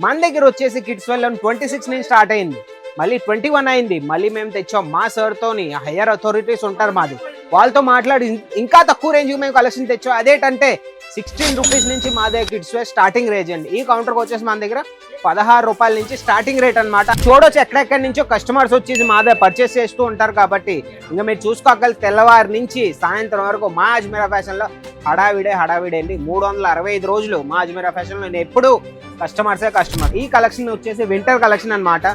మన దగ్గర వచ్చేసి కిడ్స్ వేర్ 26 నుంచి స్టార్ట్ అయింది, మళ్ళీ 21 అయింది. మళ్ళీ మేము తెచ్చాం మా సార్తోని, హయ్యర్ అథారిటీస్ ఉంటారు మాది, వాళ్ళతో మాట్లాడి ఇంకా తక్కువ రేంజ్ మేము కలెక్షన్ తెచ్చాం. అదేంటంటే 16 రూపీస్ నుంచి మా దగ్గర కిడ్స్ వేర్ స్టార్టింగ్ రేంజ్ అండి. ఈ కౌంటర్కి వచ్చేసి మన దగ్గర 16 రూపాయల నుంచి స్టార్టింగ్ రేట్ అనమాట. చూడొచ్చు ఎక్కడెక్కడి నుంచో కస్టమర్స్ వచ్చేసి మా దగ్గర పర్చేస్ చేస్తూ ఉంటారు. కాబట్టి ఇంకా మీరు చూసుకోగలి తెల్లవారి నుంచి సాయంత్రం వరకు మా అజ్మీరా ఫ్యాషన్లో హడావిడే అండి. 365 రోజులు మా అజ్మీరా ఫ్యాషన్లో నేను ఎప్పుడు కస్టమర్సే కస్టమర్. ఈ కలెక్షన్ వచ్చేసి వింటర్ కలెక్షన్ అనమాట.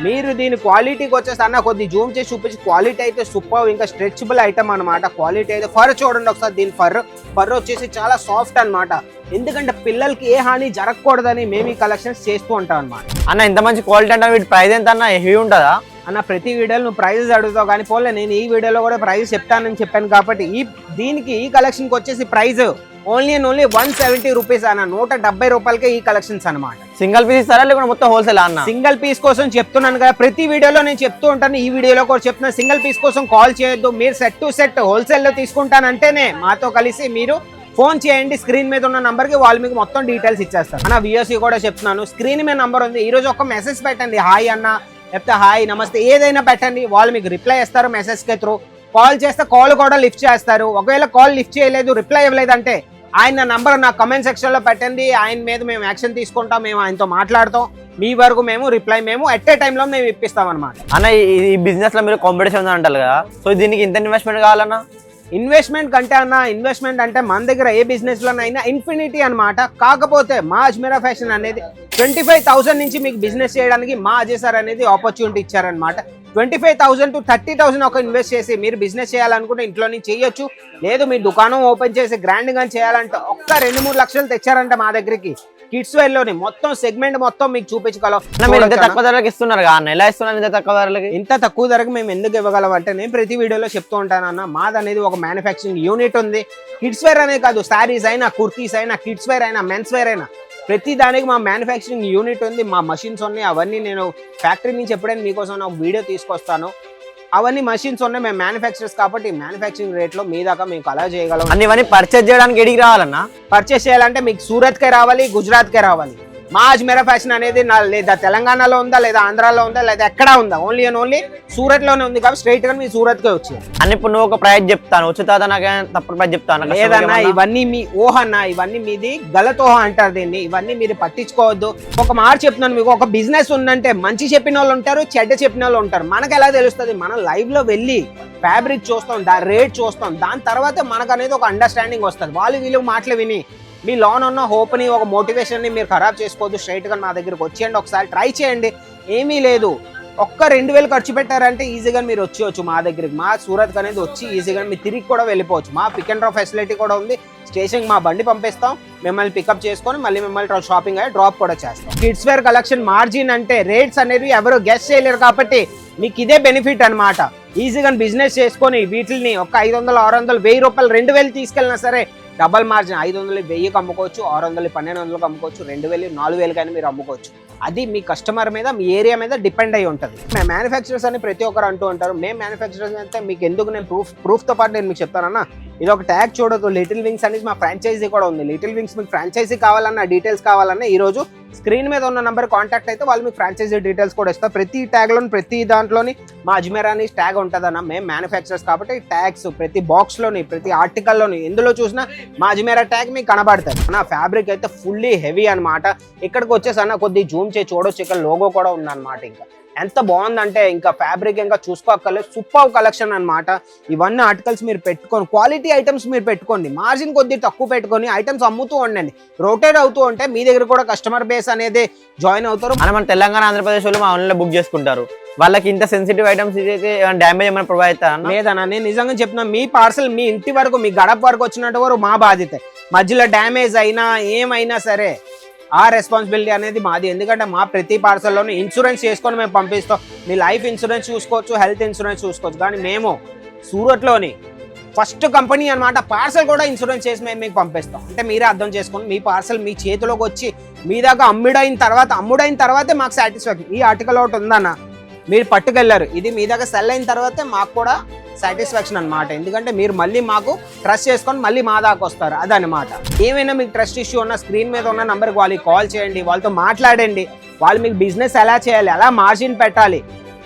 మీరు దీని క్వాలిటీకి వచ్చేసి అన్న కొద్ది జూమ్ చేసి చూపించి, క్వాలిటీ అయితే సూపర్, ఇంకా స్ట్రెచబుల్ ఐటమ్ అనమాట. క్వాలిటీ అయితే ఫర్ చూడండి ఒకసారి, దీని ఫర్ వచ్చేసి చాలా సాఫ్ట్ అనమాట. ఎందుకంటే పిల్లలకి ఏ హాని జరగకూడదని మేము ఈ కలెక్షన్స్ చేస్తూ ఉంటాం అనమాట. అన్న ఇంత మంచి క్వాలిటీ అంటే వీటి ప్రైస్ ఎంత అన్న, హెవీ ఉంటుందా అన్న? ప్రతి వీడియోలో నువ్వు ప్రైజెస్ అడుగుతావు కానీ పోలే, నేను ఈ వీడియోలో కూడా ప్రైస్ చెప్తానని చెప్పాను. కాబట్టి ఈ కలెక్షన్కి వచ్చేసి ప్రైస్ ఓన్లీ 170 రూపీస్ అన్న, 170 రూపాయలకే ఈ కలెక్షన్స్ అనమాట. సింగిల్ పీస్ ఇస్తారా లేకపోతే మొత్తం హోల్సేల్ అన్న? సింగిల్ పీస్ కోసం చెప్తున్నాను కదా, ప్రతి వీడియోలో నేను చెప్తూ ఉంటాను, ఈ వీడియోలో కూడా చెప్తున్నా. సింగిల్ పీస్ కోసం కాల్ చేయొద్దు, మీరు సెట్ టు సెట్ హోల్సేల్లో తీసుకుంటానంటేనే మాతో కలిసి మీరు ఫోన్ చేయండి. స్క్రీన్ మీద ఉన్న నంబర్కి వాళ్ళు మీకు మొత్తం డీటెయిల్స్ ఇచ్చేస్తారు. అన్న విఎస్సీ కూడా చెప్తున్నాను, స్క్రీన్ మీద నంబర్ ఉంది, ఈ రోజు ఒక మెసేజ్ పెట్టండి, హాయ్ అన్న లేకపోతే హాయ్ నమస్తే ఏదైనా పెట్టండి, వాళ్ళు మీకు రిప్లై ఇస్తారు మెసేజ్కి త్రూ. కాల్ చేస్తే కాల్ కూడా లిఫ్ట్ చేస్తారు. ఒకవేళ కాల్ లిఫ్ట్ చేయలేదు, రిప్లై ఇవ్వలేదంటే ఆయన నంబర్ నా కమెంట్ సెక్షన్ లో పెట్టండి, ఆయన మీద మేము యాక్షన్ తీసుకుంటాం, మేము ఆయనతో మాట్లాడతాం, మీ వరకు మేము రిప్లై మేము ఎట్ ఏ టైంలో మేము ఇప్పిస్తాం అనమాట. అన్న ఈ బిజినెస్ లో మీరు కాంపిటీషన్ ఉంది అంటారు కదా, సో దీనికి ఇంత ఇన్వెస్ట్మెంట్ కావాలన్నా? ఇన్వెస్ట్మెంట్ కంటే అన్న, ఇన్వెస్ట్మెంట్ అంటే మన దగ్గర ఏ బిజినెస్ లోనైనా ఇన్ఫినిటీ అనమాట. కాకపోతే మా అజ్మీరా ఫ్యాషన్ అనేది 25,000 నుంచి మీకు బిజినెస్ చేయడానికి మా అజయ్ సార్ అనేది ఆపర్చునిటీ ఇచ్చారనమాట. 25,000 to 30,000 ఒక ఇన్వెస్ట్ చేసి మీరు బిజినెస్ చేయాలనుకుంటే ఇంట్లో నుంచి చేయొచ్చు. లేదు మీ దుకాణం ఓపెన్ చేసి గ్రాండ్ గా చేయాలంటే ఒక్క 2-3 లక్షలు తెచ్చారంటే మా దగ్గరికి కిడ్స్ వేర్ లోని మొత్తం సెగ్మెంట్ మొత్తం మీకు చూపించగలం. తక్కువ ధరలకు ఇస్తున్నారు అన్న, ఎలా ఇస్తున్నారు ఇంత తక్కువ ధరలకి? ఇంత తక్కువ ధరకు మేము ఎందుకు ఇవ్వగలం అంటే, నేను ప్రతి వీడియోలో చెప్తూ ఉంటానన్న, మాది అనేది ఒక మ్యానుఫ్యాక్చరింగ్ యూనిట్ ఉంది. కిడ్స్ వేర్ అనే కాదు, శారీస్ అయినా, కుర్తీస్ అయినా, కిడ్స్ వేర్ అయినా, మెన్స్ వేర్ అయినా, ప్రతి దానికి మా మ్యానుఫ్యాక్చరింగ్ యూనిట్ ఉంది. మా మషిన్స్ ఉన్నాయి, అవన్నీ నేను ఫ్యాక్టరీ నుంచి ఎప్పుడైనా మీకోసం ఒక వీడియో తీసుకొస్తాను. అవన్నీ మషిన్స్ ఉన్నాయి, మేము మ్యానుఫ్యాక్చరర్స్ కాబట్టి మ్యానుఫ్యాక్చరింగ్ రేట్లో మీ దాకా మీకు అలా చేయగలం. అన్ని పర్చేజ్ చేయడానికి ఎడికి రావాలన్నా? పర్చేస్ చేయాలంటే మీకు సూరత్కే రావాలి, గుజరాత్కే రావాలి. మా అజ్మీరా ఫ్యాషన్ అనేది లేదా తెలంగాణలో ఉందా, లేదా ఆంధ్రాలో ఉందా, లేదా ఎక్కడా ఉందా, ఓన్లీ సూరత్ లోనే ఉంది. కాబట్టి స్ట్రైట్ గా మీ సూరత్కే వచ్చేది. అని ఇప్పుడు నువ్వు ఒక ప్రైస్ చెప్తాను, వచ్చి తర్వాత నాకు తప్పుడు ప్రైస్ చెప్తాను. లేదన్నా, ఇవన్నీ మీ ఊహన్నా, ఇవన్నీ మీది గలత్ ఊహ అంటారు దీన్ని. ఇవన్నీ మీరు పట్టించుకోవద్దు. ఒక మాట చెప్తున్నాను మీకు, ఒక బిజినెస్ ఉందంటే మంచి చెప్పిన వాళ్ళు ఉంటారు, చెడ్డ చెప్పిన వాళ్ళు ఉంటారు. మనకు ఎలా తెలుస్తుంది? మనం లైవ్ లో వెళ్ళి ఫ్యాబ్రిక్ చూస్తాం, దాని రేట్ చూస్తాం, దాని తర్వాత మనకు అనేది ఒక అండర్స్టాండింగ్ వస్తుంది. వీళ్ళు మాటలు విని మీ లోన్ ఉన్న హోప్ని, ఒక మోటివేషన్ని మీరు ఖరాబ్ చేసుకోవద్దు. స్ట్రైట్గా మా దగ్గరికి వచ్చేయండి, ఒకసారి ట్రై చేయండి. ఏమీ లేదు, ఒక్క 2,000 ఖర్చు పెట్టారంటే ఈజీగా మీరు వచ్చేయచ్చు మా దగ్గరికి. మా సూరత్ అనేది వచ్చి ఈజీగా మీరు తిరిగి కూడా వెళ్ళిపోవచ్చు. మా పిక్ అండ్ డ్రాప్ ఫెసిలిటీ కూడా ఉంది. స్టేషన్కి మా బండి పంపిస్తాం, మిమ్మల్ని పికప్ చేసుకొని మళ్ళీ మిమ్మల్ని షాపింగ్ అయ్యి డ్రాప్ కూడా చేస్తాం. కిడ్స్ వేర్ కలెక్షన్ మార్జిన్ అంటే రేట్స్ అనేవి ఎవరు గెస్ చేయలేరు. కాబట్టి మీకు ఇదే బెనిఫిట్ అనమాట. ఈజీగా బిజినెస్ చేసుకొని వీటిని ఒక 500, 600, 1000 రూపాయలు, 2,000 తీసుకెళ్ళినా సరే డబల్ మార్జిన్. 500 1000కి అమ్ముకోవచ్చు, 600 1200కి అమ్ముకోవచ్చు, 2000 4000 కానీ మీరు అమ్ముకోవచ్చు. అది మీ కస్టమర్ మీద, మీ ఏరియా మీద డిపెండ్ అయి ఉంటుంది. మేము మ్యానుఫ్యాక్చరర్స్ అని ప్రతి ఒక్కరు అంటూ ఉంటారు. మేము మ్యానుఫ్యాక్చరర్స్ అంటే మీకు ఎందుకు నేను ప్రూఫ్తో పాటు నేను మీకు చెప్తానన్నా. ఇది ఒక ట్యాగ్ చూడదు, లిటిల్ వింగ్స్ అనేది మా ఫ్రాంచైజీ కూడా ఉంది. లిటిల్ వింగ్స్ మీకు ఫ్రాంచైజీ కావాలన్నా, డీటెయిల్స్ కావాలన్నా ఈరోజు స్క్రీన్ మీద ఉన్న నెంబర్ కాంటాక్ట్ అయితే వాళ్ళు మీకు ఫ్రాంచైజీ డీటెయిల్స్ కూడా ఇస్తారు. ప్రతి ట్యాగ్లోని, ప్రతి దాంట్లోని మా అజ్మీరా అని ట్యాగ్ ఉంటుందన్న. మేము మ్యానుఫ్యాక్చరర్స్ కాబట్టి ట్యాగ్స్ ప్రతి బాక్స్లోని, ప్రతి ఆర్టికల్లోని ఎందులో చూసినా మా అజ్మీరా ట్యాగ్ మీకు కనబడుతుంది. నా ఫ్యాబ్రిక్ అయితే ఫుల్లీ హెవీ అనమాట. ఇక్కడికి వచ్చేసి అన్న కొద్ది జూమ్ చేసి చూడొచ్చు, ఇక్కడ లోగో కూడా ఉందన్నమాట. ఇంకా ఎంత బాగుందంటే ఇంకా ఫ్యాబ్రిక్ ఇంకా చూసుకోక్కర్లేదు, సూపర్ కలెక్షన్ అనమాట. ఇవన్నీ ఆర్టికల్స్ మీరు పెట్టుకొని, క్వాలిటీ ఐటమ్స్ మీరు పెట్టుకోండి, మార్జిన్ కొద్ది తక్కువ పెట్టుకొని ఐటమ్స్ అమ్ముతూ ఉండండి. రొటేట్ అవుతూ ఉంటే మీ దగ్గర కూడా కస్టమర్ బేస్ అనేది జాయిన్ అవుతారు. మన తెలంగాణ, ఆంధ్రప్రదేశ్ వాళ్ళు మా ఆన్లైన్లో బుక్ చేసుకుంటారు. వాళ్ళకి ఇంత సెన్సిటివ్ ఐటమ్స్ అయితే డ్యామేజ్ ఏమైనా ప్రొవైడ్ అవుతారా? లేదన్నా, నేను నిజంగా చెప్తున్నా, మీ పార్సల్ మీ ఇంటి వరకు, మీ గడప వరకు వచ్చినట్టు వరకు మా బాధ్యత. మధ్యలో డ్యామేజ్ అయినా ఏమైనా సరే ఆ రెస్పాన్సిబిలిటీ అనేది మాది. ఎందుకంటే మా ప్రతి పార్సల్లోనే ఇన్సూరెన్స్ చేసుకొని మేము పంపిస్తాం. మీ లైఫ్ ఇన్సూరెన్స్ చూసుకోవచ్చు, హెల్త్ ఇన్సూరెన్స్ చూసుకోవచ్చు. కానీ మేము సూరత్లోని ఫస్ట్ కంపెనీ అనమాట, పార్సల్ కూడా ఇన్సూరెన్స్ చేసి మేము మీకు పంపిస్తాం. అంటే మీరే అర్థం చేసుకోండి, మీ పార్సల్ మీ చేతిలోకి వచ్చి మీ దాకా అమ్ముడైన తర్వాతే మాకు సాటిస్ఫాక్షన్. ఈ ఆర్టికల్ ఒకటి ఉందన్న, మీరు పట్టుకెళ్ళారు, ఇది మీ దాకా సెల్ అయిన తర్వాతే మాకు కూడా సాటిస్ఫాక్షన్ అన్నమాట. ఎందుకంటే మీరు మళ్ళీ మాకు ట్రస్ట్ చేసుకొని మళ్ళీ మా దాకా వస్తారు, అదనమాట. ఏమైనా మీకు ట్రస్ట్ ఇష్యూ ఉన్న స్క్రీన్ మీద ఉన్న నంబర్కి వాళ్ళకి కాల్ చేయండి, వాళ్ళతో మాట్లాడండి. వాళ్ళు మీకు బిజినెస్ ఎలా చేయాలి, ఎలా మార్జిన్ పెట్టాలి,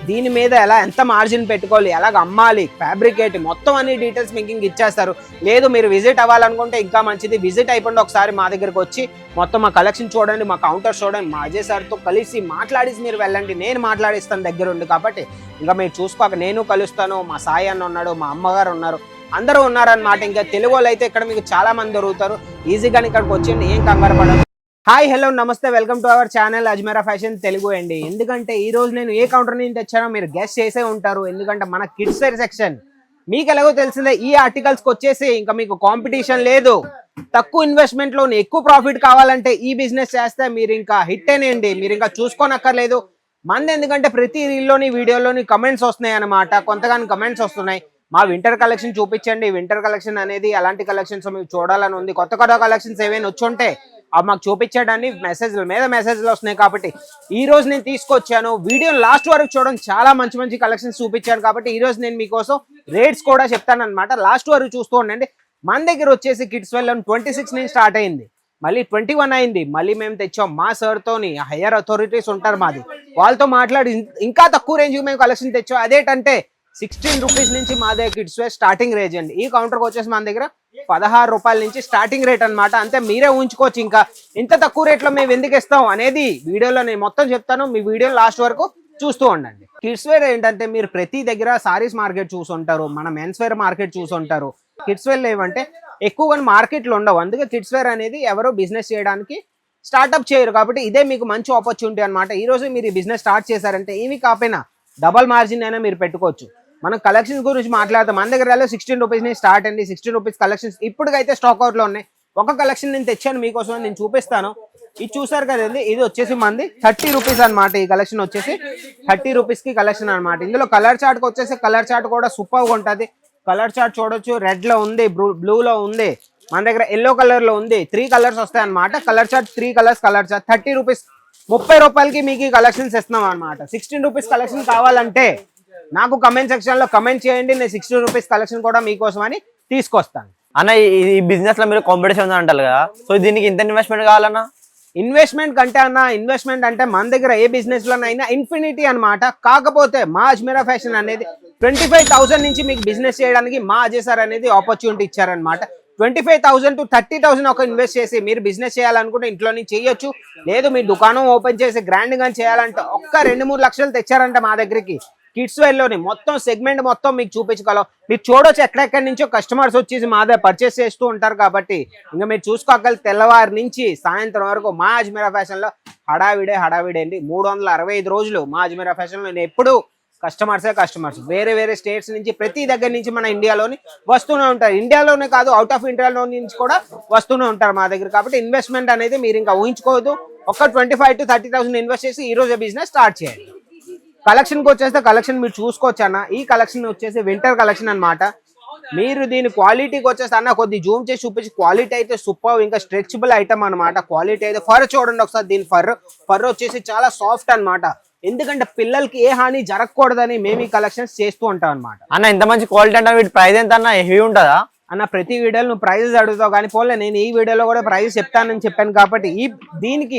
దీని మీద ఎలా ఎంత మార్జిన్ పెట్టుకోవాలి, ఎలాగ అమ్మాలి, ఫ్యాబ్రికేట్ మొత్తం అన్ని డీటెయిల్స్ మీకు ఇంక ఇచ్చేస్తారు. లేదు మీరు విజిట్ అవ్వాలనుకుంటే ఇంకా మంచిది, విజిట్ అయిపోండి ఒకసారి మా దగ్గరకు వచ్చి మొత్తం మా కలెక్షన్ చూడండి, మా కౌంటర్ చూడండి, మా అజయ్ సార్తో కలిసి మాట్లాడేసి మీరు వెళ్ళండి. నేను మాట్లాడిస్తాను దగ్గరుండి, కాబట్టి ఇంకా మీరు చూసుకోక నేను కలుస్తాను. మా సాయి అన్న ఉన్నాడు, మా అమ్మగారు ఉన్నారు, అందరూ ఉన్నారనమాట. ఇంకా తెలుగు వాళ్ళు అయితే ఇక్కడ మీకు చాలా మంది దొరుకుతారు. ఈజీగా ఇక్కడికి వచ్చేయండి, ఏం కంగారు పడదు. హాయ్ హలో నమస్తే, welcome to our channel Ajmeera fashion Telugu అండి. ఎందుకంటే ఈ రోజు నేను ఏ కౌంటర్ నుంచి తెచ్చానో మీరు గెస్ట్ చేసే ఉంటారు. ఎందుకంటే మన కిడ్స్ వేర్ సెక్షన్ మీకు ఎలాగో తెలిసిందే. ఈ ఆర్టికల్స్కి వచ్చేసి ఇంకా మీకు కాంపిటీషన్ లేదు. తక్కువ ఇన్వెస్ట్మెంట్ లోని ఎక్కువ ప్రాఫిట్ కావాలంటే ఈ బిజినెస్ చేస్తే మీరు ఇంకా హిట్ అనేయండి, మీరు ఇంకా చూసుకోనక్కర్లేదు. మంది ఎందుకంటే ప్రతి రీల్లోని వీడియోలోని కమెంట్స్ వస్తున్నాయి అనమాట, కొంతగాని కమెంట్స్ వస్తున్నాయి. మా వింటర్ కలెక్షన్ చూపించండి, వింటర్ కలెక్షన్ అనేది ఎలాంటి కలెక్షన్స్ మీకు చూడాలని ఉంది, కొత్త కొత్త కలెక్షన్స్ ఏమైనా వచ్చుంటే అవి మాకు చూపించడానికి మెసేజ్ల మీద మెసేజ్లు వస్తున్నాయి. కాబట్టి ఈ రోజు నేను తీసుకొచ్చాను. వీడియో లాస్ట్ వరకు చూడడం, చాలా మంచి మంచి కలెక్షన్స్ చూపించాను. కాబట్టి ఈ రోజు నేను మీకోసం రేట్స్ కూడా చెప్తాను అనమాట, లాస్ట్ వరకు చూస్తూ ఉండండి. మన దగ్గర వచ్చేసి కిడ్స్ వేర్ 26 నుంచి స్టార్ట్ అయింది, మళ్ళీ 21 అయింది. మళ్ళీ మేము తెచ్చాం మా సార్తోని, హయ్యర్ అథారిటీస్ ఉంటారు మాది, వాళ్ళతో మాట్లాడి ఇంకా తక్కువ రేంజ్కి మేము కలెక్షన్ తెచ్చాం. అదేంటంటే 16 రూపీస్ నుంచి మా దగ్గర కిడ్స్ వేర్ స్టార్టింగ్ రేంజ్ అండి. ఈ కౌంటర్కి వచ్చేసి మన దగ్గర 16 రూపాయల నుంచి స్టార్టింగ్ రేట్ అనమాట. అంతే మీరే ఊహించుకోవచ్చు ఇంకా ఇంత తక్కువ రేట్లో మేము ఎందుకు ఇస్తాం అనేది వీడియోలో నేను మొత్తం చెప్తాను. మీ వీడియో లాస్ట్ వరకు చూస్తూ ఉండండి. కిడ్స్ వేర్ ఏంటంటే మీరు ప్రతి దగ్గర సారీస్ మార్కెట్ చూసుంటారు, మన మెన్స్ వేర్ మార్కెట్ చూసుంటారు. కిడ్స్ వేర్ ఏమంటే ఎక్కువగా మార్కెట్లో ఉండవు, అందుకే కిడ్స్ వేర్ అనేది ఎవరో బిజినెస్ చేయడానికి స్టార్ట్అప్ చేయరు. కాబట్టి ఇదే మీకు మంచి ఆపర్చునిటీ అనమాట. ఈ రోజు మీరు ఈ బిజినెస్ స్టార్ట్ చేశారంటే ఏమి కాకపోయినా డబల్ మార్జిన్ అయినా మీరు పెట్టుకోవచ్చు. మనం కలెక్షన్స్ గురించి మాట్లాడతాం. మన దగ్గర 16 రూపీస్ నుంచి స్టార్ట్ అండి. 16 రూపీస్ కలెక్షన్స్ ఇప్పటికైతే స్టాక్ అవుట్ లో ఉన్నాయి. ఒక కలెక్షన్ నేను తెచ్చాను మీకోసం, నేను చూపిస్తాను. ఇది చూసారు కదండి, ఇది వచ్చేసి మంది 30 రూపీస్ అనమాట. ఈ కలెక్షన్ వచ్చేసి 30 రూపీస్ కి కలెక్షన్ అనమాట. ఇందులో కలర్ చార్ట్ వచ్చేసి కలర్ చార్ట్ కూడా సూపర్ గా ఉంటుంది. కలర్ చార్ట్ చూడొచ్చు, రెడ్ లో ఉంది, బ్లూ లో ఉంది, మన దగ్గర ఎల్లో కలర్ లో ఉంది. 3 కలర్స్ వస్తాయి అనమాట. Colour chart 3 colours colour chart 30 rupees, 30 రూపాయలకి మీకు ఈ కలెక్షన్స్ ఇస్తున్నాం అనమాట. 16 రూపీస్ కలెక్షన్ కావాలంటే నాకు కమెంట్ సెక్షన్ లో కమెంట్ చేయండి, నేను 16 రూపీస్ కలెక్షన్ కూడా మీకోసం అని తీసుకొస్తాను. అన్న ఈ బిజినెస్ లో మీరు కాంపిటీషన్ ఉంది అంటారు కదా, సో దీనికి ఇంత ఇన్వెస్ట్మెంట్ కావాలన్నా? ఇన్వెస్ట్మెంట్ కంటే అన్న, ఇన్వెస్ట్మెంట్ అంటే మన దగ్గర ఏ బిజినెస్ లోనైనా ఇన్ఫినిటీ అనమాట. కాకపోతే మా అజ్మీరా ఫ్యాషన్ అనేది 25,000 నుంచి మీకు బిజినెస్ చేయడానికి మా అజయ్ సార్ అనేది ఆపర్చునిటీ ఇచ్చారనమాట. 25,000 to 30,000 ఒక ఇన్వెస్ట్ చేసి మీరు బిజినెస్ చేయాలనుకుంటే ఇంట్లో నుంచి చేయొచ్చు. లేదు మీ దుకాణం ఓపెన్ చేసి గ్రాండ్ గా చేయాలంటే ఒక్క 2-3 లక్షలు తెచ్చారంటే మా దగ్గరికి కిడ్స్ వేర్ లోని మొత్తం సెగ్మెంట్ మొత్తం మీకు చూపించగలం. మీరు చూడొచ్చు ఎక్కడెక్కడి నుంచో కస్టమర్స్ వచ్చేసి మా దగ్గర పర్చేస్ చేస్తూ ఉంటారు. కాబట్టి ఇంకా మీరు చూసుకోగల తెల్లవారి నుంచి సాయంత్రం వరకు మా అజ్మీరా ఫ్యాషన్ లో హడావిడే అండి. 365 రోజులు మా అజ్మీరా ఫ్యాషన్ లో నేను ఎప్పుడు కస్టమర్స్ వేరే వేరే స్టేట్స్ నుంచి ప్రతి దగ్గర నుంచి మన ఇండియాలోని వస్తూనే ఉంటారు. ఇండియాలోనే కాదు, అవుట్ ఆఫ్ ఇండియాలో నుంచి కూడా వస్తూనే ఉంటారు మా దగ్గర. కాబట్టి ఇన్వెస్ట్మెంట్ అనేది మీరు ఇంకా ఊహించుకోవద్దు. ఒక 25,000 to 30,000 ఇన్వెస్ట్ చేసి ఈ రోజు బిజినెస్ స్టార్ట్ చేయండి. కలెక్షన్కి వచ్చేస్తే కలెక్షన్ మీరు చూసుకోవచ్చు అన్న. ఈ కలెక్షన్ వచ్చేసి వింటర్ కలెక్షన్ అనమాట. మీరు దీని క్వాలిటీకి వచ్చేసి అన్న కొద్ది జూమ్ చేసి చూపించి, క్వాలిటీ అయితే సూపర్, ఇంకా స్ట్రెచబుల్ ఐటమ్ అనమాట. క్వాలిటీ అయితే ఫర్ చూడండి ఒకసారి, దీని ఫర్ వచ్చేసి చాలా సాఫ్ట్ అనమాట. ఎందుకంటే పిల్లలకి ఏ హాని జరగకూడదని మేము ఈ కలెక్షన్స్ చేస్తూ ఉంటాం అనమాట. అన్న ఇంత మంచి క్వాలిటీ అంటే వీటి ప్రైస్ ఎంత అన్న, హెవీ ఉంటుందా అన్న? ప్రతి వీడియోలో నువ్వు ప్రైజెస్ అడుగుతావు కానీ పోలే, నేను ఈ వీడియోలో కూడా ప్రైజెస్ చెప్తానని చెప్పాను. కాబట్టి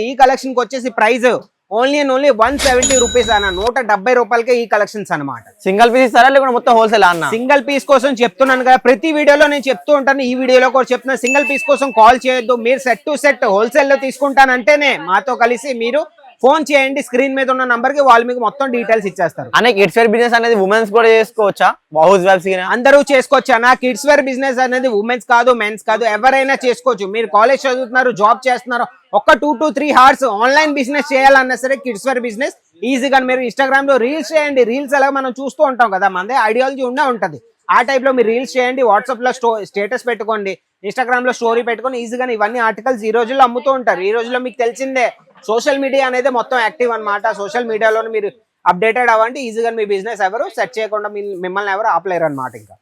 ఈ కలెక్షన్కి వచ్చేసి ప్రైస్ ఓన్లీ 170 రూపీస్ అన్న, 170 రూపాయలకే ఈ కలెక్షన్స్ అనమాట. సింగిల్ పీస్ ఇస్తారా లేకపోతే మొత్తం హోల్సేల్ అన్న? సింగిల్ పీస్ కోసం చెప్తున్నాను కదా, ప్రతి వీడియోలో నేను చెప్తూ ఉంటాను, ఈ వీడియోలో కూడా చెప్తున్నా. సింగిల్ పీస్ కోసం కాల్ చేయొద్దు, మీరు సెట్ టు సెట్ హోల్సేల్ లో తీసుకుంటానంటేనే మాతో కలిసి మీరు ఫోన్ చేయండి. స్క్రీన్ మీద ఉన్న నంబర్ కి వాళ్ళు మీకు మొత్తం డీటెయిల్స్ ఇచ్చేస్తారు. అనే కిడ్స్ వేర్ బిజినెస్ అనేది ఉమెన్స్ కూడా చేసుకోవచ్చా? హౌస్ వైఫ్స్ అందరూ చేసుకోవచ్చు అన్న. కిడ్స్ వేర్ బిజినెస్ అనేది ఉమెన్స్ కాదు, మెన్స్ కాదు, ఎవరైనా చేసుకోవచ్చు. మీరు కాలేజ్ చదువుతున్నారు, జాబ్ చేస్తున్నారు, ఒక 2 to 3 hours ఆన్లైన్ బిజినెస్ చేయాలన్నా సరే కిడ్స్ వేర్ బిజినెస్ ఈజీగా మీరు ఇన్స్టాగ్రామ్ లో రీల్స్ చేయండి. రీల్స్ ఎలా మనం చూస్తూ ఉంటాం కదా, మనదే ఐడియాలజీ ఉంటది. ఆ టైప్ లో మీరు రీల్స్ చేయండి, వాట్సాప్ లో స్టేటస్ పెట్టుకోండి, ఇన్స్టాగ్రామ్ లో స్టోరీ పెట్టుకొని ఈజీగా ఇవన్నీ ఆర్టికల్స్ ఈ రోజుల్లో అమ్ముతూ ఉంటారు. ఈ రోజుల్లో మీకు తెలిసిందే సోషల్ మీడియా అనేది మొత్తం యాక్టివ్ అనమాట. సోషల్ మీడియాలో మీరు అప్డేటెడ్ అవ్వండి, ఈజీగా మీ బిజినెస్ ఎవరు సెట్ చేయకుండా మిమ్మల్ని ఎవరు ఆపలేరు అనమాట. ఇంకా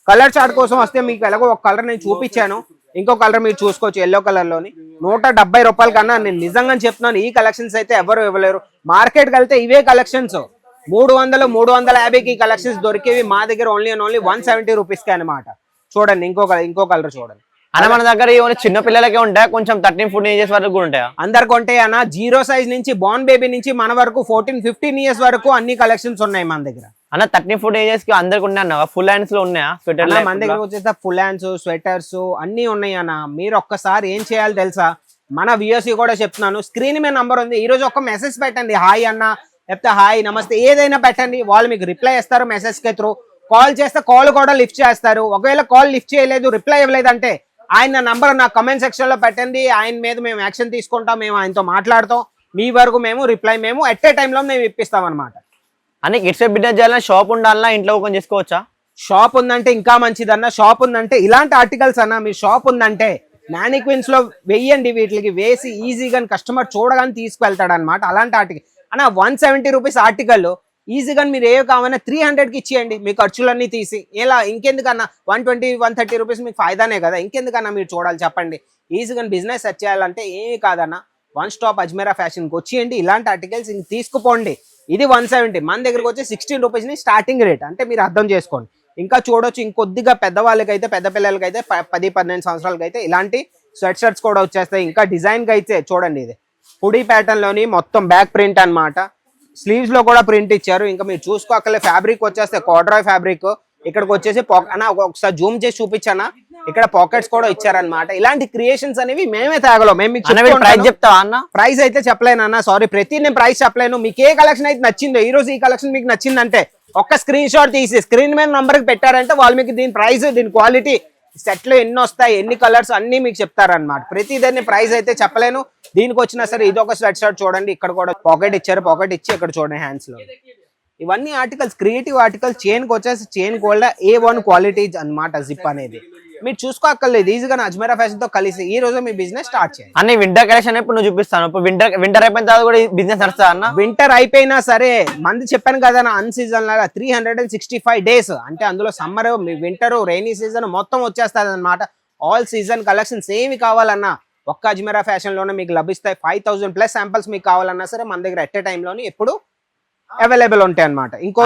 కలర్ చార్ట్ కోసం వస్తే మీకు ఎలాగో ఒక కలర్ నేను చూపించాను, ఇంకో కలర్ మీరు చూసుకోవచ్చు ఎల్లో కలర్ లోని. 170 రూపాయల కన్నా నేను నిజంగా చెప్తున్నాను, ఈ కలెక్షన్స్ అయితే ఎవరు ఇవ్వలేరు. మార్కెట్కి వెళ్తే ఇవే కలెక్షన్స్ 350కి కలెక్షన్స్ దొరికేవి మా దగ్గర ఓన్లీ 170 రూపీస్కి అనమాట. చూడండి ఇంకో కలర్ చూడండి అన్న. మన దగ్గర ఓన్లీ చిన్న పిల్లలకే ఉంటాయా, కొంచెం 13-14 ఏజెస్ వరకు కూడా ఉంటాయా? అందరికి ఉంటాయి అన్న. 0 సైజ్ నుంచి బార్న్ బేబీ నుంచి మన వరకు 14-15 ఇయర్స్ వరకు అన్ని కలెక్షన్స్ ఉన్నాయి మన దగ్గర అన్న. 13-14 ఏజెస్ కి అందరికి ఉన్నాయన్న. ఫుల్ హ్యాండ్స్ లో ఉన్నాయా స్వెటర్? మన దగ్గర వచ్చేసి ఫుల్ హ్యాండ్స్, స్వెటర్స్ అన్ని ఉన్నాయి అన్న. మీరు ఒక్కసారి ఏం చేయాలి తెలుసా, మన వ్యూయర్స్ కూడా చెప్తున్నాను, స్క్రీన్ మీద నంబర్ ఉంది. ఈ రోజు ఒక మెసేజ్ పెట్టండి, హాయ్ అన్న లేకపోతే హాయ్ నమస్తే ఏదైనా పెట్టండి, వాళ్ళు మీకు రిప్లై ఇస్తారు. మెసేజ్ కి త్రూ కాల్ చేస్తే కాల్ కూడా లిఫ్ట్ చేస్తారు. ఒకవేళ కాల్ లిఫ్ట్ చేయలేదు, రిప్లై ఇవ్వలేదు అంటే ఆయన నంబర్ నా కమెంట్ సెక్షన్ లో పెట్టండి. ఆయన మీద మేము యాక్షన్ తీసుకుంటాం, మేము ఆయనతో మాట్లాడతాం. మీ వరకు మేము రిప్లై మేము ఎట్ ఏ టైంలో మేము ఇప్పిస్తాం అనమాట. అని కిడ్స్ బిజినెస్ చేయాలన్నా షాప్ ఉండాలన్నా ఇంట్లో ఓపెన్ చేసుకోవచ్చా? షాప్ ఉందంటే ఇంకా మంచిదన్న. షాప్ ఉందంటే ఇలాంటి ఆర్టికల్స్ అన్న, మీ షాప్ ఉందంటే మ్యానిక్విన్స్ లో వెయ్యండి, వీటికి వేసి ఈజీగా కస్టమర్ చూడగానే తీసుకువెళ్తాడు అనమాట. అలాంటి ఆర్టికల్ అన్న 170 రూపీస్ ఆర్టికల్ ఈజీగా మీరు ఏ కావాలన్నా 300కి ఇచ్చేయండి, మీ ఖర్చులన్నీ తీసి. ఇలా ఇంకెందుకన్నా 120-130 రూపీస్ మీకు ఫైదానే కదా, ఇంకెందుకన్నా మీరు చూడాలి చెప్పండి. ఈజీగా బిజినెస్ సెట్ చేయాలంటే ఏమీ కాదన్న, వన్ స్టాప్ అజ్మీరా ఫ్యాషన్కి వచ్చేయండి. ఇలాంటి ఆర్టికల్స్ ఇంక తీసుకుపోండి. ఇది 170, మన దగ్గరకు వచ్చి 16 రూపీస్ని స్టార్టింగ్ రేట్. అంటే మీరు అర్థం చేసుకోండి. ఇంకా చూడొచ్చు, ఇంకొద్దిగా పెద్దవాళ్ళకైతే, పెద్ద పిల్లలకైతే 10-12 సంవత్సరాలకి అయితే ఇలాంటి స్వెట్ షర్ట్స్ కూడా వచ్చేస్తాయి. ఇంకా డిజైన్కి అయితే చూడండి, ఇది హుడీ ప్యాటర్న్ లోని మొత్తం బ్యాక్ ప్రింట్ అనమాట. స్లీవ్స్ లో కూడా ప్రింట్ ఇచ్చారు. ఇంకా మీరు చూసుకోకలే, ఫ్యాబ్రిక్ వచ్చేస్తే కార్డ్రాయ్ ఫ్యాబ్రిక్. ఇక్కడికి వచ్చేసి ఒకసారి జూమ్ చేసి చూపించానా, ఇక్కడ పాకెట్స్ కూడా ఇచ్చారనమాట. ఇలాంటి క్రియేషన్స్ అనేవి మేమే తేగలం. మేము మీకు ప్రైస్ చెప్తా అన్న. ప్రైస్ అయితే చెప్పలేను అన్న, సారీ. నేను ప్రైస్ చెప్పలేను. మీకు ఏ కలెక్షన్ అయితే నచ్చిందో, ఈ రోజు ఈ కలెక్షన్ మీకు నచ్చిందంటే ఒక్క స్క్రీన్ షాట్ తీసి స్క్రీన్ మీద నంబర్ కి పెట్టారంటే వాళ్ళు మీకు దీని ప్రైస్, దీని క్వాలిటీ, సెట్ లో ఎన్ని వస్తాయి, ఎన్ని కలర్స్ అన్ని మీకు చెప్తారనమాట. ప్రతిదాన్ని ప్రైస్ అయితే చెప్పలేను. దీనికి వచ్చినా సరే ఇది ఒక స్వెట్ షర్ట్ చూడండి, ఇక్కడ కూడా పాకెట్ ఇచ్చారు. పాకెట్ ఇచ్చి ఇక్కడ చూడండి హ్యాండ్స్ లో ఇవన్నీ ఆర్టికల్స్, క్రియేటివ్ ఆర్టికల్స్. చైన్ కి వచ్చేసి చైన్ కూడా A1 క్వాలిటీ అన్నమాట. జిప్ అనేది మీరు చూసుకోక్కర్లేదు, ఈజీగా అజ్మీరా ఫ్యాషన్ తో కలిసి ఈ రోజు మీ బిజినెస్ స్టార్ట్ చేయండి. అన్ని వింటర్ కలెక్షన్ ఇప్పుడు నువ్వు చూపిస్తాను. ఇప్పుడు వింటర్ అయిపోయిన తర్వాత కూడా బిజినెస్ నడుస్తా అన్న. వింటర్ అయిపోయినా సరే మంది చెప్పాను కదా అన్ సీజన్ లాగా 365 డేస్, అంటే అందులో సమ్మర్, వింటర్, రైనీ సీజన్ మొత్తం వచ్చేస్తుంది అనమాట. ఆల్ సీజన్ కలెక్షన్స్ ఏమి కావాలన్నా ఒక్క అజ్మీరా ఫ్యాషన్ లోనే మీకు లభిస్తాయి. 5000+ శాంపిల్స్ మీకు కావాలన్నా సరే మన దగ్గర ఎట్ ఏ టైం లోని ఎప్పుడు అవైలబుల్ ఉంటాయి అనమాట. ఇంకో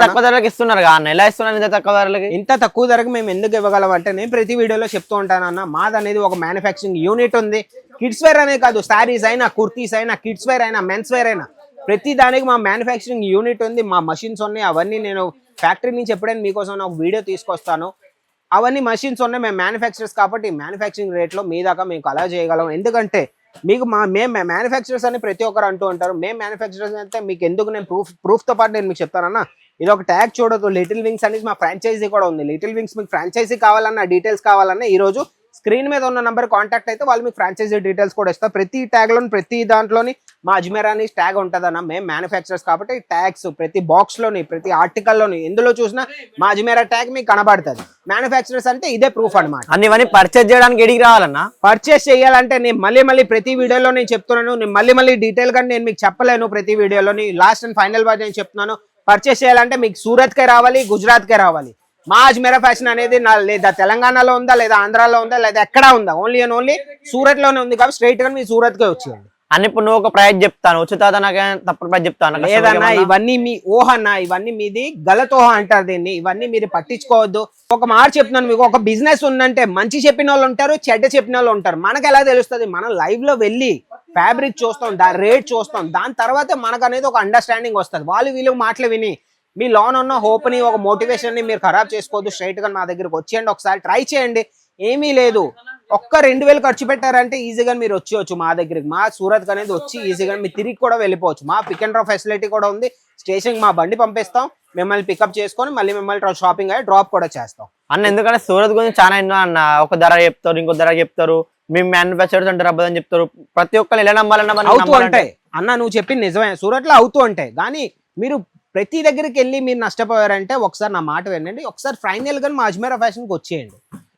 తక్కువ ధరలకు ఇస్తున్నారు ఎలా ఇస్తున్నారు ఇంత తక్కువ ధరలకి? ఇంత తక్కువ ధరకు మేము ఎందుకు ఇవ్వగలం అంటే, నేను ప్రతి వీడియోలో చెప్తూ ఉంటానన్న, మాది అనేది ఒక మ్యానుఫ్యాక్చరింగ్ యూనిట్ ఉంది. కిడ్స్ వేర్ అనే కాదు, శారీస్ అయినా, కుర్తీస్ అయినా, కిడ్స్ వేర్ అయినా, మెన్స్ వేర్ అయినా, ప్రతి దానికి మా మ్యానుఫ్యాక్చరింగ్ యూనిట్ ఉంది. మా మషిన్స్ ఉన్నాయి. అవన్నీ నేను ఫ్యాక్టరీ నుంచి ఎప్పుడైనా మీకోసం ఒక వీడియో తీసుకొస్తాను. అవన్నీ మషిన్స్ ఉన్నాయి. మేము మ్యానుఫ్యాక్చరర్స్ కాబట్టి మ్యానుఫ్యాక్చరింగ్ రేట్లో మీ దాకా మీకు అలా చేయగలం. ఎందుకంటే మీకు మేము మ్యానుఫ్యాక్చరర్స్ అని ప్రతి ఒక్కరు అంటూ ఉంటారు. మేము మ్యానుఫ్యాక్చరర్స్ అంటే మీకు ఎందుకు నేను ప్రూఫ్తో పాటు నేను మీకు చెప్తానన్నా. ఇది ఒక ట్యాగ్ చూడదు. లిటిల్ వింగ్స్ అనేది మా ఫ్రాంచైజీ కూడా ఉంది. లిటిల్ వింగ్స్ మీకు ఫ్రాంచైజీ కావాలన్నా, డీటెయిల్స్ కావాలన్నా ఈ రోజు స్క్రీన్ మీద ఉన్న నంబర్ కాంటాక్ట్ అయితే వాళ్ళు మీకు ఫ్రాంచైజీ డీటెయిల్స్ కూడా ఇస్తారు. ప్రతి ట్యాగ్ లోని, ప్రతి దాంట్లోని మా అజ్మీరా అని ట్యాగ్ ఉంటుందన్న. మేము మ్యానుఫ్యాక్చరర్స్ కాబట్టి ట్యాగ్స్ ప్రతి బాక్స్ లోని, ప్రతి ఆర్టికల్ లోని, ఎందులో చూసినా మా అజ్మీరా ట్యాగ్ మీకు కనబడుతుంది. మ్యానుఫ్యాక్చరర్స్ అంటే ఇదే ప్రూఫ్ అనమాట. అన్ని పర్చేస్ చేయడానికి ఎడికి రావాలన్నా? పర్చేస్ చేయాలంటే నేను మళ్ళీ ప్రతి వీడియోలో నేను చెప్తున్నాను. నేను మళ్ళీ డీటెయిల్ గా నేను మీకు చెప్పలేను. ప్రతి వీడియోలోని లాస్ట్ అండ్ ఫైనల్ గా నేను చెప్తున్నాను. పర్చేస్ చేయాలంటే మీకు సూరత్ కే రావాలి, గుజరాత్ కే రావాలి. మా అజ్మీరా ఫ్యాషన్ అనేది లేదా తెలంగాణలో ఉందా, లేదా ఆంధ్రాలో ఉందా, లేదా ఎక్కడ ఉందా, ఓన్లీ సూరత్ లోనే ఉంది. కాబట్టి స్ట్రైట్ గా మీ సూరత్ కే వచ్చేయండి. అని ఇప్పుడు నువ్వు ఒక ప్రైస్ చెప్తాను, వచ్చుతా నాకు తప్పుడు ప్రైస్ చెప్తాను. లేదన్నా, ఇవన్నీ మీ ఊహన్నా, ఇవన్నీ మీది గలత్ ఊహ అంటారు దీన్ని. ఇవన్నీ మీరు పట్టించుకోవద్దు. ఒక మాట చెప్తున్నాను మీకు, ఒక బిజినెస్ ఉందంటే మంచి చెప్పిన వాళ్ళు ఉంటారు, చెడ్డ చెప్పిన వాళ్ళు ఉంటారు. మనకు ఎలా తెలుస్తుంది? మనం లైవ్ లో వెళ్ళి ఫ్యాబ్రిక్ చూస్తాం, దాని రేట్ చూస్తాం, దాని తర్వాత మనకు అనేది ఒక అండర్స్టాండింగ్ వస్తుంది. వీళ్ళు మాటలు విని మీ లోన్ ఉన్న హోప్ ని, ఒక మోటివేషన్ ని మీరు ఖరాబ్ చేసుకోవద్దు. స్ట్రైట్ గా మా దగ్గరకు వచ్చేయండి, ఒకసారి ట్రై చేయండి. ఏమీ లేదు, ఒక్క 2000 ఖర్చు పెట్టారంటే ఈజీగా మీరు వచ్చేయచ్చు మా దగ్గరికి. మా సూరత్ అనేది వచ్చి ఈజీగా మీరు తిరిగి కూడా వెళ్ళిపోవచ్చు. మా పిక్ అండ్ డ్రాప్ ఫెసిలిటీ కూడా ఉంది. స్టేషన్ మా బండి పంపిస్తాం, మిమ్మల్ని పికప్ చేసుకొని మళ్ళీ మిమ్మల్ని షాపింగ్ అయ్యి డ్రాప్ కూడా చేస్తాం అన్న. ఎందుకంటే సూరత్ గురించి చాలా ఎన్నో అన్న, ఒక ధర చెప్తారు, ఇంకో ధర చెప్తారు, మేము మ్యానుఫ్యాక్చరర్స్ అంటారు అబ్బదని చెప్తారు. ప్రతి ఒక్కరు ఎలా నమ్మాలన్నా అవుతూ ఉంటాయి అన్న. నువ్వు చెప్పింది నిజమే, సూరత్ లో అవుతూ ఉంటాయి. కానీ మీరు ప్రతి దగ్గరికి వెళ్ళి మీరు నష్టపోయారంటే ఒకసారి నా మాట వినండి. ఒకసారి ఫైనల్ గా మా అజ్మీరా ఫ్యాషన్కి వచ్చేయండి.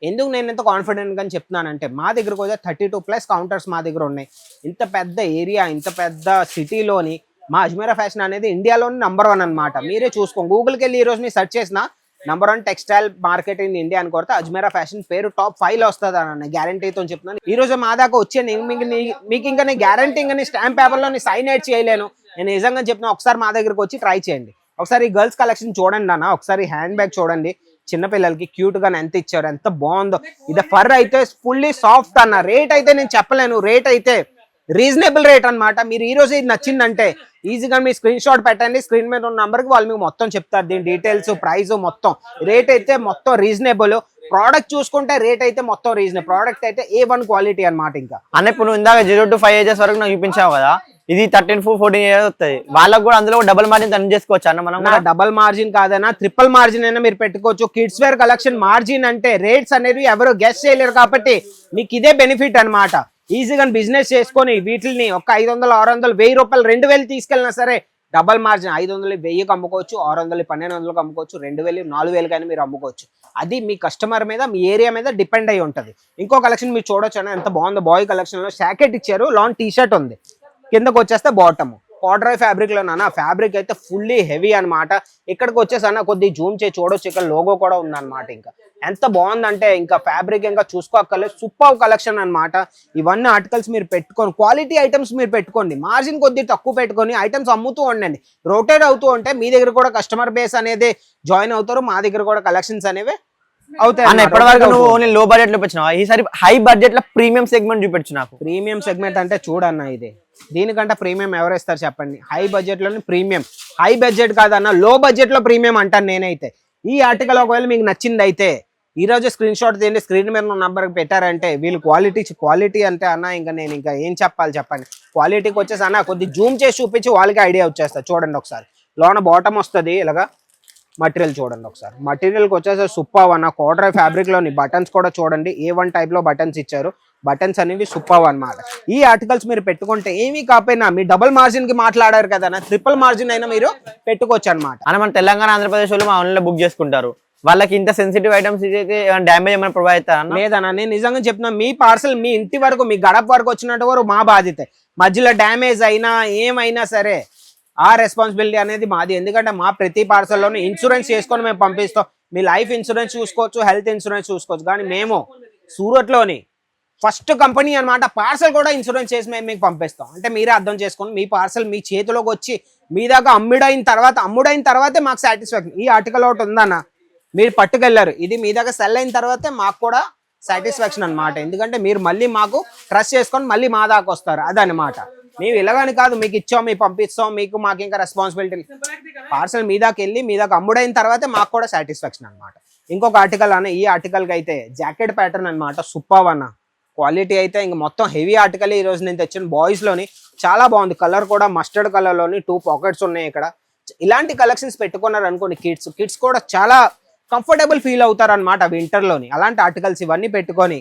ఎందుకు నేను ఎంత కాన్ఫిడెంట్ గా చెప్తున్నానంటే, మా దగ్గరకు వచ్చే 32+ కౌంటర్స్ మా దగ్గర ఉన్నాయి. ఇంత పెద్ద ఏరియా, ఇంత పెద్ద సిటీలోని మా అజ్మీరా ఫ్యాషన్ అనేది ఇండియాలోని #1 అనమాట. మీరే చూసుకోండి. గూగుల్కి వెళ్ళి ఈ రోజు మీరు సెర్చ్ చేసిన #1 టెక్స్టైల్ మార్కెట్ ఇన్ ఇండియా అని కొడితే అజ్మీరా ఫ్యాషన్ పేరు టాప్ 5 లో వస్తుంది అన్న గ్యారంటీతో చెప్తున్నాను. ఈ రోజు మా దాకా వచ్చే మీకు ఇంకా నేను గ్యారంటీ స్టాంప్ పేపర్ లో సైన్ అవుట్ చేయలేను. నేను నిజంగా చెప్తున్నా, ఒకసారి మా దగ్గరకు వచ్చి ట్రై చేయండి. ఒకసారి గర్ల్స్ కలెక్షన్ చూడండి అన్న, ఒకసారి హ్యాండ్ బ్యాగ్ చూడండి, చిన్నపిల్లలకి క్యూట్ గా ఎంత ఇచ్చారు, ఎంత బాగుందో. ఇది ఫర్ అయితే ఫుల్లీ సాఫ్ట్ అన్న. రేట్ అయితే నేను చెప్పలేను, రేట్ అయితే రీజనబుల్ రేట్ అన్నమాట. మీరు ఈ రోజు ఇది నచ్చిందంటే ఈజీగా మీ స్క్రీన్ షాట్ పెట్టండి, స్క్రీన్ మీద ఉన్న నంబర్ కి వాళ్ళు మీకు మొత్తం చెప్తారు, దీని డీటెయిల్స్, ప్రైస్ మొత్తం. రేట్ అయితే మొత్తం రీజనబుల్, ప్రోడక్ట్ చూసుకుంటే రేట్ అయితే మొత్తం రీజనబుల్, ప్రోడక్ట్ అయితే A1 క్వాలిటీ అన్నమాట. ఇంకా అన్న ఇప్పుడు నువ్వు ఇందాక 0 to 5 ఏజెస్ వరకు నాకు చూపించావు కదా, ఇది 13 to 14 ఇయర్స్ వస్తుంది, వాళ్ళకి కూడా అందులో డబుల్ మార్జిన్ అన్ని చేసుకోవచ్చు అన్న మనం. డబల్ మార్జిన్ కాదన్నా, ట్రిపుల్ మార్జిన్ అయినా మీరు పెట్టుకోవచ్చు. కిడ్స్ వేర్ కలెక్షన్ మార్జిన్ అంటే రేట్స్ అనేవి ఎవరు గెస్ చేయలేరు కాబట్టి మీకు ఇదే బెనిఫిట్ అన్నమాట. ఈజీగా బిజినెస్ చేసుకొని వీటిని ఒక 500, 600, 1000 రూపాయలు, 2000 తీసుకెళ్ళినా సరే డబల్ మార్జిన్. 500 1000కి అమ్ముకోవచ్చు, 600 1200కి అమ్ముకోవచ్చు, 2000 4000 కానీ మీరు అమ్ముకోవచ్చు. అది మీ కస్టమర్ మీద, మీ ఏరియా మీద డిపెండ్ అయి ఉంటుంది. ఇంకో కలెక్షన్ మీరు చూడొచ్చు అన్న, ఎంత బాగుందో. బాయ్ కలెక్షన్ లో జాకెట్ ఇచ్చారు, లాంగ్ టీ షర్ట్ ఉంది, కిందకు వచ్చేస్తే బాటమ్ కార్డ్రై ఫ్యాబ్రిక్ లో నాన్న. ఫ్యాబ్రిక్ అయితే ఫుల్లీ హెవీ అన్నమాట. ఇక్కడికి వచ్చేసి అన్న కొద్ది జూమ్ చేసి చూడొచ్చు, ఇక్కడ లోగో కూడా ఉందన్నమాట. ఇంకా ఎంత బాగుందంటే ఇంకా ఫ్యాబ్రిక్ ఇంకా చూసుకోక్కర్లేదు, సూపర్ కలెక్షన్ అన్నమాట. ఇవన్నీ ఆర్టికల్స్ మీరు పెట్టుకోండి, క్వాలిటీ ఐటమ్స్ మీరు పెట్టుకోండి, మార్జిన్ కొద్ది తక్కువ పెట్టుకొని ఐటమ్స్ అమ్ముతూ ఉండండి. రొటేట్ అవుతూ ఉంటే మీ దగ్గర కూడా కస్టమర్ బేస్ అనేది జాయిన్ అవుతారు, మా దగ్గర కూడా కలెక్షన్స్ అనేవి అవుతాయి. ఎప్పటి వరకు నువ్వు ఓన్లీ లో బడ్జెట్ లో పెట్టినావా, ఈసారి హై బడ్జెట్ లో ప్రీమియం సెగ్మెంట్ చూపించు నాకు. ప్రీమియం సెగ్మెంట్ అంటే చూడన్న, ఇది దీనికంటే ప్రీమియం ఎవరు ఇస్తారు చెప్పండి. హై బడ్జెట్ లోని ప్రీమియం, హై బడ్జెట్ కాదన్న, లో బడ్జెట్ లో ప్రీమియం అంటాను నేనైతే. ఈ ఆర్టికల్ ఒకవేళ మీకు నచ్చింది అయితే ఈ రోజు స్క్రీన్ షాట్ తీయండి, స్క్రీన్ మీద నంబర్ పెట్టారంటే వీళ్ళు క్వాలిటీ అంటే అన్న ఇంకా నేను ఇంకా ఏం చెప్పాలి చెప్పండి. క్వాలిటీకి వచ్చేసి అన్న కొద్ది జూమ్ చేసి చూపించి వాళ్ళకి ఐడియా వచ్చేస్తారు. చూడండి ఒకసారి, లోన బాటమ్ వస్తుంది ఇలాగా. మటీరియల్ చూడండి ఒకసారి, మటీరియల్కి వచ్చేసి సూపర్ అన్న. కార్డ్రై ఫ్యాబ్రిక్ లోని బటన్స్ కూడా చూడండి, A1 టైప్ లో బటన్స్ ఇచ్చారు. బటన్స్ అనేవి సూపర్ అన్నమాట. ఈ ఆర్టికల్స్ మీరు పెట్టుకుంటే ఏమీ కాకపోయినా మీ డబుల్ మార్జిన్ కి మాట్లాడారు కదా, ట్రిపుల్ మార్జిన్ అయినా మీరు పెట్టుకోవచ్చు అనమాట. అని మన తెలంగాణ, ఆంధ్రప్రదేశ్ వాళ్ళు ఆన్లైన్ లో బుక్ చేసుకుంటారు, వాళ్ళకి ఇంత సెన్సిటివ్ ఐటమ్స్ అయితే డ్యామేజ్ ఏమైనా ప్రొవైడ్ అవుతారా? లేదన్నా, నేను నిజంగా చెప్తున్నా, మీ పార్సల్ మీ ఇంటి వరకు, మీ గడప వరకు వచ్చినట్టు వరకు మా బాధ్యత. మధ్యలో డ్యామేజ్ అయినా ఏమైనా సరే ఆ రెస్పాన్సిబిలిటీ అనేది మాది. ఎందుకంటే మా ప్రతి పార్సల్లోనే ఇన్సూరెన్స్ చేసుకొని మేము పంపిస్తాం. మీ లైఫ్ ఇన్సూరెన్స్ చూసుకోవచ్చు, హెల్త్ ఇన్సూరెన్స్ చూసుకోవచ్చు. కానీ మేము సూరత్లోని ఫస్ట్ కంపెనీ అన్నమాట, పార్సల్ కూడా ఇన్సూరెన్స్ చేసి మేము మీకు పంపిస్తాం. అంటే మీరే అర్థం చేసుకోండి, మీ పార్సల్ మీ చేతిలోకి వచ్చి మీ దాకా అమ్ముడైన తర్వాతే మాకు సాటిస్ఫాక్షన్. ఈ ఆర్టికల్ ఒకటి ఉందన్న, మీరు పట్టుకెళ్లారు, ఇది మీ దగ్గర సెల్ అయిన తర్వాతే మాకు కూడా సాటిస్ఫాక్షన్ అన్నమాట. ఎందుకంటే మీరు మళ్ళీ మాకు ట్రస్ట్ చేసుకొని మళ్ళీ మా దాకా వస్తారు, అదనమాట. మేము ఇలాగని కాదు, మీకు ఇచ్చాం, మీకు పంపిస్తాం, మాకు ఇంకా రెస్పాన్సిబిలిటీ. పార్సల్ మీ దాకా వెళ్ళి మీ దాకా అమ్ముడైన తర్వాతే మాకు కూడా సాటిస్ఫాక్షన్ అనమాట. ఇంకొక ఆర్టికల్ అన్న, ఈ ఆర్టికల్కి అయితే జాకెట్ ప్యాటర్న్ అనమాట, సూపర్ అన్న. క్వాలిటీ అయితే ఇంక మొత్తం హెవీ ఆర్టికల్ ఈ రోజు నేను తెచ్చిన. బాయ్స్ లోని చాలా బాగుంది, కలర్ కూడా మస్టర్డ్ కలర్ లోని 2 పాకెట్స్ ఉన్నాయి ఇక్కడ. ఇలాంటి కలెక్షన్స్ పెట్టుకున్నారు అనుకోండి, కిడ్స్ కూడా చాలా కంఫర్టబుల్ ఫీల్ అవుతారు అనమాట వింటర్ లోని. అలాంటి ఆర్టికల్స్ ఇవన్నీ పెట్టుకొని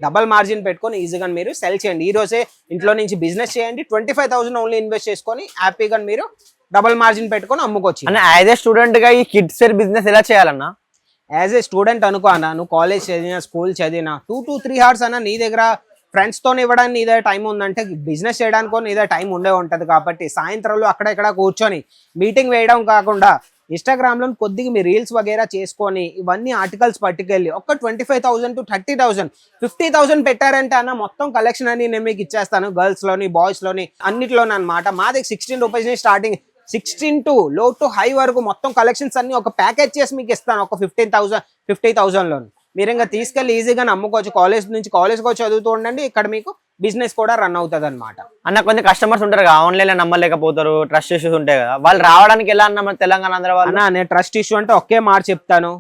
డబల్ మార్జిన్ పెట్టుకొని ఈజీగా మీరు సెల్ చేయండి. ఈ రోజే ఇంట్లో నుంచి బిజినెస్ చేయండి, 25,000 ఓన్లీ ఇన్వెస్ట్ చేసుకొని హ్యాపీగా మీరు డబల్ మార్జిన్ పెట్టుకొని అమ్ముకోవచ్చు. అన్న యాజ్ ఏ స్టూడెంట్ గా ఈ కిడ్స్ వేర్ బిజినెస్ ఎలా చేయాలన్నా? యాజ్ ఏ స్టూడెంట్ అనుకో అన్న, నువ్వు కాలేజ్ చదివినా, స్కూల్ చదివినా 2 to 3 hours అన్న నీ దగ్గర ఫ్రెండ్స్ తో ఇవ్వడానికి నీ దగ్గర టైం ఉందంటే, బిజినెస్ చేయడానికి నీ దగ్గర టైం ఉండే ఉంటది. కాబట్టి సాయంత్రంలో అక్కడ ఇక్కడ కూర్చొని మీటింగ్ వేయడం కాకుండా ఇన్స్టాగ్రామ్ లో కొద్దిగా మీ రీల్స్ వగేరా చేసుకొని ఇవన్నీ ఆర్టికల్స్ పట్టుకెళ్ళి ఒక 25,000 to 30,000 50,000 పెట్టారంటే అన్న మొత్తం కలెక్షన్ అని నేను మీకు ఇచ్చేస్తాను. గర్ల్స్ లోని, బాయ్స్ లోని, అన్నిట్లోని అనమాట. మా దగ్గర 16 rupees starting, 16 to low to high వరకు మొత్తం కలెక్షన్స్ అన్ని ఒక ప్యాకేజ్ చేసి మీకు ఇస్తాను. ఒక 50,000 లోని మీరు ఇంకా తీసుకెళ్లి ఈజీగా అమ్ముకోవచ్చు. కాలేజ్కి వచ్చి చదువుతూ ఉండండి, ఇక్కడ మీకు బిజినెస్ కూడా రన్ అవుతుంది అనమాట. అన్న కొంత కస్టమర్స్ ఉంటారు కదా, ఆన్లైన్ లో నమ్మలేకపోతారు, ట్రస్ట్ ఇష్యూస్ ఉంటాయి కదా, వాళ్ళు రావడానికి ఎలా అన్న మన తెలంగాణ, ఆంధ్ర వాళ్ళు? నేను ట్రస్ట్ ఇష్యూ అంటే ఒకే మాట చెప్తాను,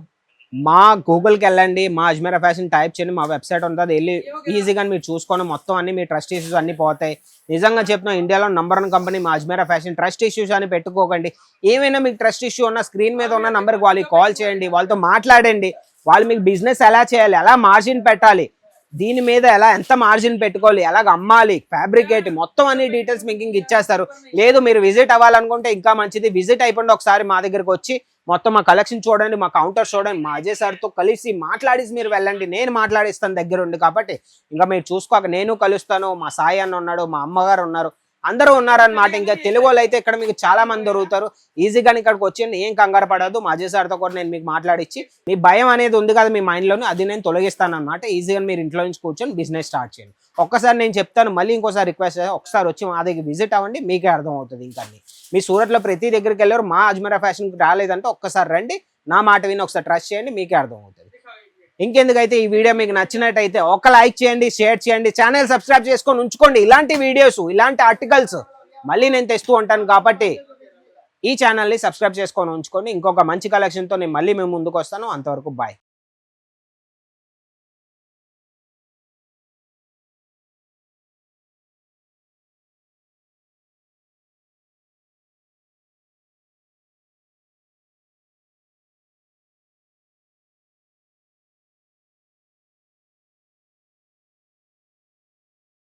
మా గూగుల్కి వెళ్ళండి, మా అజ్మీరా ఫ్యాషన్ టైప్ చేయండి, మా వెబ్సైట్ ఉంటుంది, వెళ్ళి ఈజీగా మీరు చూసుకొని మొత్తం అన్ని మీ ట్రస్ట్ ఇష్యూస్ అన్ని పోతాయి. నిజంగా చెప్తున్నా, ఇండియాలో నంబర్ 1 కంపెనీ మా అజ్మీరా ఫ్యాషన్. ట్రస్ట్ ఇష్యూస్ అని పెట్టుకోకండి. ఏమైనా మీకు ట్రస్ట్ ఇష్యూ ఉన్న స్క్రీన్ మీద ఉన్న నంబర్కి వాళ్ళకి కాల్ చేయండి, వాళ్ళతో మాట్లాడండి. వాళ్ళు మీకు బిజినెస్ ఎలా చేయాలి, ఎలా మార్జిన్ పెట్టాలి, దీని మీద ఎంత మార్జిన్ పెట్టుకోవాలి, ఎలాగ అమ్మాలి, ఫ్యాబ్రికేట్ మొత్తం అన్ని డీటెయిల్స్ మీకు ఇంక ఇచ్చేస్తారు. లేదు మీరు విజిట్ అవ్వాలనుకుంటే ఇంకా మంచిది, విజిట్ అయిపోండి ఒకసారి మా దగ్గరకు వచ్చి మొత్తం మా కలెక్షన్ చూడండి, మా కౌంటర్ చూడండి, మా అజయ్ సార్తో కలిసి మాట్లాడేసి మీరు వెళ్ళండి. నేను మాట్లాడిస్తాను దగ్గరుండి. కాబట్టి ఇంకా మీరు చూసుకోక నేను కలుస్తాను, మా సాయి అన్న ఉన్నాడు, మా అమ్మగారు ఉన్నారు, అందరూ ఉన్నారనమాట. ఇంకా తెలుగు వాళ్ళు అయితే ఇక్కడ మీకు చాలా మంది దొరుకుతారు. ఈజీగా ఇక్కడికి వచ్చేయండి, ఏం కంగారు పడదు. మా అజయ్ సార్తో కూడా నేను మీకు మాట్లాడిచ్చి మీ భయం అనేది ఉంది కదా మీ మైండ్లోనే, అది నేను తొలగిస్తాను అనమాట. ఈజీగా మీరు ఇంట్లో నుంచి కూర్చొని బిజినెస్ స్టార్ట్ చేయండి. ఒక్కసారి నేను చెప్తాను, మళ్ళీ ఇంకోసారి రిక్వెస్ట్ చేస్తాను, ఒకసారి వచ్చి మా దగ్గర విజిట్ అవ్వండి, మీకే అర్థం అవుతుంది. ఇంకా మీ సూరత్లో ప్రతి దగ్గరికి వెళ్ళారు, మా అజ్మీరా ఫ్యాషన్కి రాలేదంటే ఒక్కసారి రండి, నా మాట విని ఒకసారి ట్రస్ట్ చేయండి, మీకే అర్థం అవుతుంది. ఇంకెందుకైతే ఈ వీడియో మీకు నచ్చినట్టయితే ఒక లైక్ చేయండి, షేర్ చేయండి, ఛానల్ సబ్స్క్రైబ్ చేసుకొని ఉంచుకోండి. ఇలాంటి వీడియోస్, ఇలాంటి ఆర్టికల్స్ మళ్ళీ నేను తెస్తూ ఉంటాను కాబట్టి ఈ ఛానల్ని సబ్స్క్రైబ్ చేసుకొని ఉంచుకోండి. ఇంకొక మంచి కలెక్షన్తో నేను మళ్ళీ మేము ముందుకు వస్తాను. అంతవరకు బాయ్.